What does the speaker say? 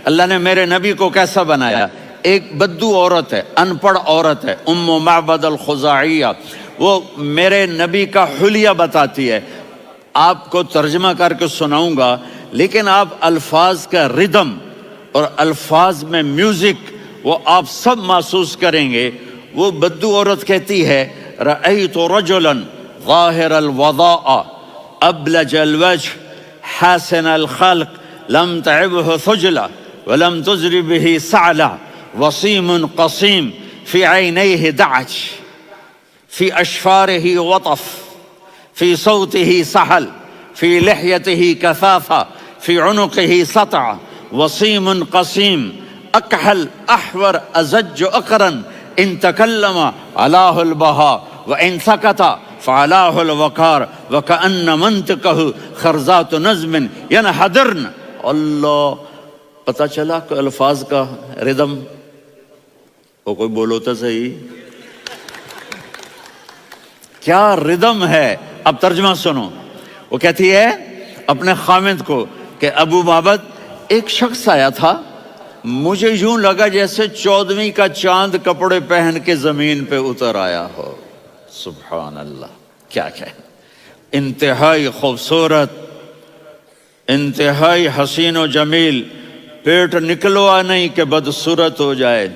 اللہ نے میرے نبی کو کیسا بنایا؟ ایک بدو عورت ہے، ان پڑھ عورت ہے، ام معبد الخزاعیہ، وہ میرے نبی کا حلیہ بتاتی ہے. آپ کو ترجمہ کر کے سناؤں گا، لیکن آپ الفاظ کا ردم اور الفاظ میں میوزک وہ آپ سب محسوس کریں گے. وہ بدو عورت کہتی ہے رأیت رجلا ظاہر الوضاء ابلج الوجه حاسن الخلق لم تعبه ثجلة ولم تزر به سعلة وصيم قصيم في عينيه دعج في أشفاره وطف في صوته سحل في لحيته كثافة في عنقه سطع وصيم قصيم أكحل أحور أزج أقرن إن تكلم علاه البهاء وإن سكت فعلاه الوقار وكأن منطقه خرزات نظم ينحدرن. اللہ، پتہ چلا کہ الفاظ کا ردم. وہ کوئی بولو تو صحیح، کیا ردم ہے. اب ترجمہ سنو. وہ کہتی ہے اپنے خامد کو کہ ابو معبد، ایک شخص آیا تھا، مجھے یوں لگا جیسے 14ویں کا چاند کپڑے پہن کے زمین پہ اتر آیا ہو. سبحان اللہ، کیا کہ انتہائی خوبصورت، انتہائی حسین و جمیل، پیٹ نکلوا نہیں کہ بدصورت ہو جائے.